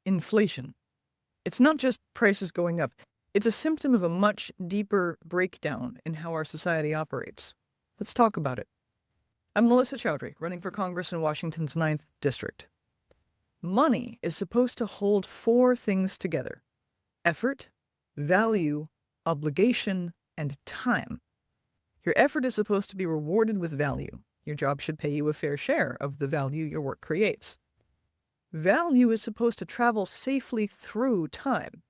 inflation. It's not just prices going up. It's a symptom of a much deeper breakdown in how our society operates. Let's talk about it. I'm Melissa Chowdhury, running for Congress in Washington's 9th District. Money is supposed to hold four things together: effort, value, obligation, and time. Your effort is supposed to be rewarded with value. Your job should pay you a fair share of the value your work creates. Value is supposed to travel safely through time.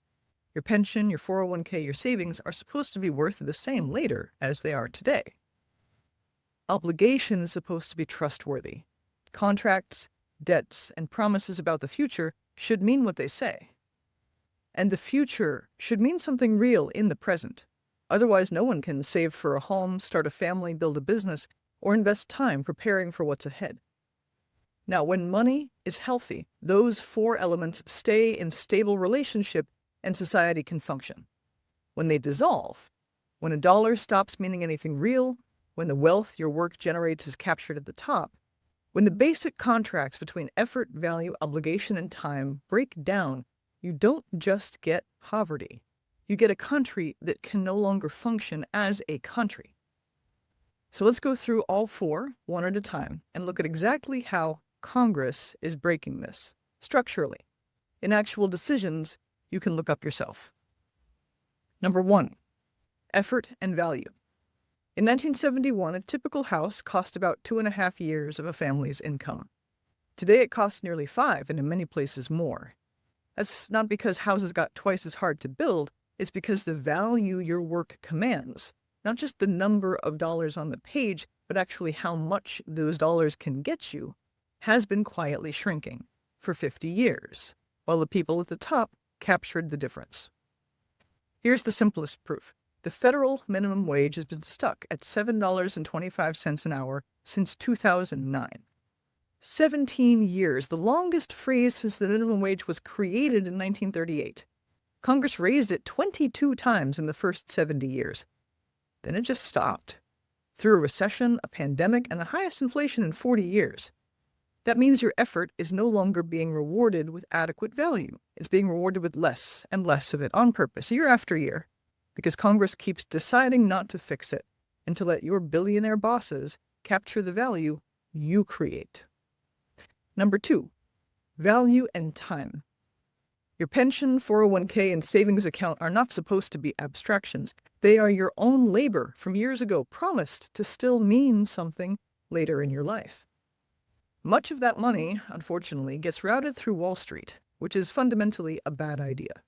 Your pension, your 401k, your savings are supposed to be worth the same later as they are today. Obligation is supposed to be trustworthy. Contracts, debts, and promises about the future should mean what they say. And the future should mean something real in the present. Otherwise, no one can save for a home, start a family, build a business, or invest time preparing for what's ahead. Now, when money is healthy, those four elements stay in stable relationship and society can function. When they dissolve, when a dollar stops meaning anything real, when the wealth your work generates is captured at the top, when the basic contracts between effort, value, obligation, and time break down, you don't just get poverty. You get a country that can no longer function as a country. So let's go through all four, one at a time, and look at exactly how Congress is breaking this, structurally. In actual decisions, you can look up yourself. Number 1, effort and value. In 1971, a typical house cost about 2.5 years of a family's income. Today it costs nearly 5, and in many places more. That's not because houses got twice as hard to build, it's because the value your work commands, not just the number of dollars on the page, but actually how much those dollars can get you, has been quietly shrinking for 50 years, while the people at the top captured the difference. Here's the simplest proof. The federal minimum wage has been stuck at $7.25 an hour since 2009. 17 years, the longest phrase since the minimum wage was created in 1938. Congress raised it 22 times in the first 70 years. Then it just stopped. Through a recession, a pandemic, and the highest inflation in 40 years. That means your effort is no longer being rewarded with adequate value. It's being rewarded with less and less of it on purpose, year after year, because Congress keeps deciding not to fix it and to let your billionaire bosses capture the value you create. Number 2, value and time. Your pension, 401k, and savings account are not supposed to be abstractions. They are your own labor from years ago, promised to still mean something later in your life. Much of that money, unfortunately, gets routed through Wall Street, which is fundamentally a bad idea.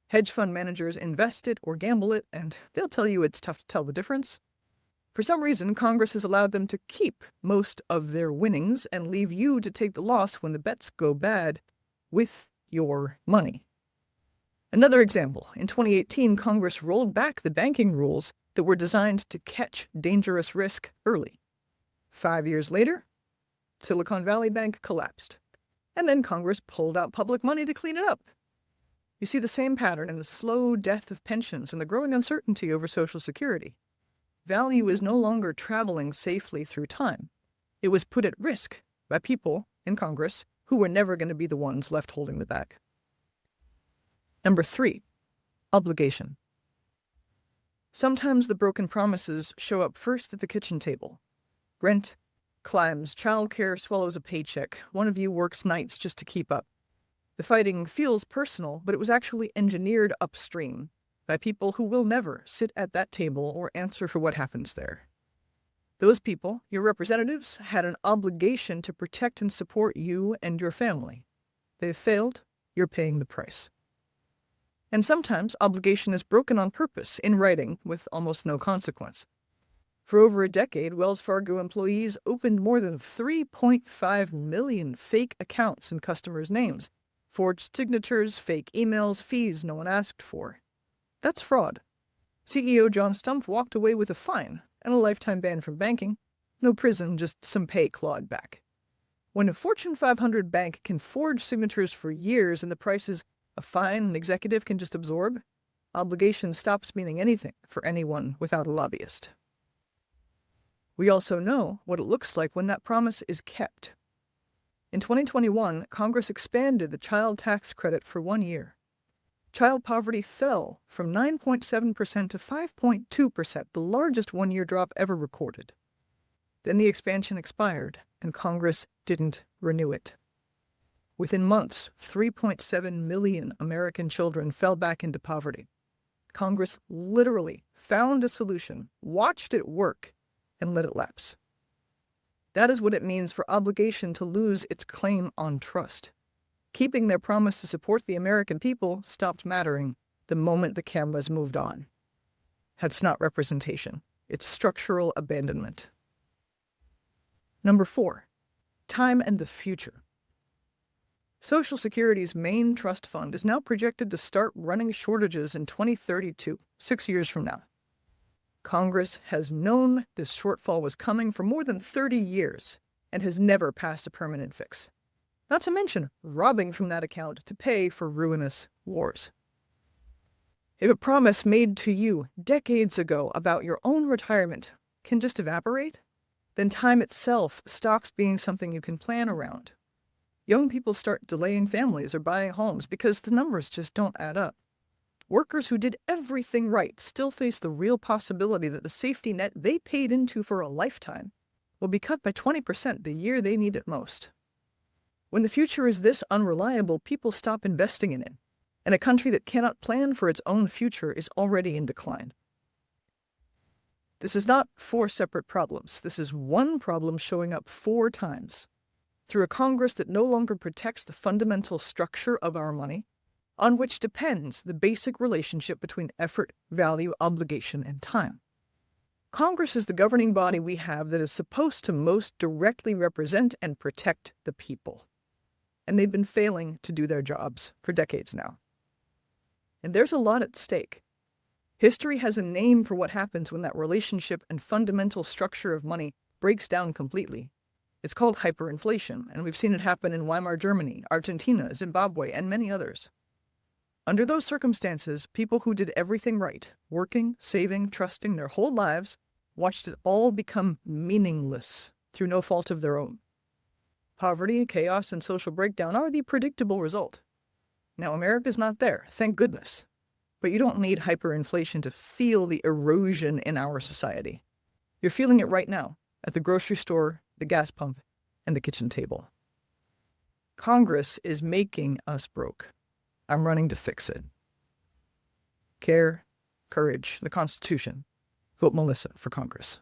Hedge fund managers invest it or gamble it, and they'll tell you it's tough to tell the difference. For some reason, Congress has allowed them to keep most of their winnings and leave you to take the loss when the bets go bad with your money. Another example, in 2018, Congress rolled back the banking rules that were designed to catch dangerous risk early. 5 years later, Silicon Valley Bank collapsed. And then Congress pulled out public money to clean it up. You see the same pattern in the slow death of pensions and the growing uncertainty over Social Security. Value is no longer traveling safely through time. It was put at risk by people in Congress who were never going to be the ones left holding the bag. Number 3, obligation. Sometimes the broken promises show up first at the kitchen table. Rent climbs, childcare swallows a paycheck. One of you works nights just to keep up. The fighting feels personal, but it was actually engineered upstream by people who will never sit at that table or answer for what happens there. Those people, your representatives, had an obligation to protect and support you and your family. They've failed, you're paying the price. And sometimes obligation is broken on purpose, in writing, with almost no consequence. For over a decade, Wells Fargo employees opened more than 3.5 million fake accounts in customers' names, forged signatures, fake emails, fees no one asked for. That's fraud. CEO John Stumpf walked away with a fine and a lifetime ban from banking. No prison, just some pay clawed back. When a Fortune 500 bank can forge signatures for years and the price is a fine an executive can just absorb, obligation stops meaning anything for anyone without a lobbyist. We also know what it looks like when that promise is kept. In 2021, Congress expanded the child tax credit for 1 year. Child poverty fell from 9.7% to 5.2%, the largest one-year drop ever recorded. Then the expansion expired, and Congress didn't renew it. Within months, 3.7 million American children fell back into poverty. Congress literally found a solution, watched it work, and let it lapse. That is what it means for obligation to lose its claim on trust. Keeping their promise to support the American people stopped mattering the moment the cameras moved on. That's not representation. It's structural abandonment. Number 4, time and the future. Social Security's main trust fund is now projected to start running shortages in 2032, 6 years from now. Congress has known this shortfall was coming for more than 30 years and has never passed a permanent fix. Not to mention robbing from that account to pay for ruinous wars. If a promise made to you decades ago about your own retirement can just evaporate, then time itself stops being something you can plan around. Young people start delaying families or buying homes because the numbers just don't add up. Workers who did everything right still face the real possibility that the safety net they paid into for a lifetime will be cut by 20% the year they need it most. When the future is this unreliable, people stop investing in it, and a country that cannot plan for its own future is already in decline. This is not 4 separate problems. This is one problem showing up 4 times. Through a Congress that no longer protects the fundamental structure of our money, on which depends the basic relationship between effort, value, obligation, and time. Congress is the governing body we have that is supposed to most directly represent and protect the people. And they've been failing to do their jobs for decades now. And there's a lot at stake. History has a name for what happens when that relationship and fundamental structure of money breaks down completely. It's called hyperinflation, and we've seen it happen in Weimar Germany, Argentina, Zimbabwe, and many others. Under those circumstances, people who did everything right, working, saving, trusting their whole lives, watched it all become meaningless through no fault of their own. Poverty, chaos, and social breakdown are the predictable result. Now, America's not there, thank goodness. But you don't need hyperinflation to feel the erosion in our society. You're feeling it right now, at the grocery store, the gas pump, and the kitchen table. Congress is making us broke. I'm running to fix it. Care, courage, the Constitution. Vote Melissa for Congress.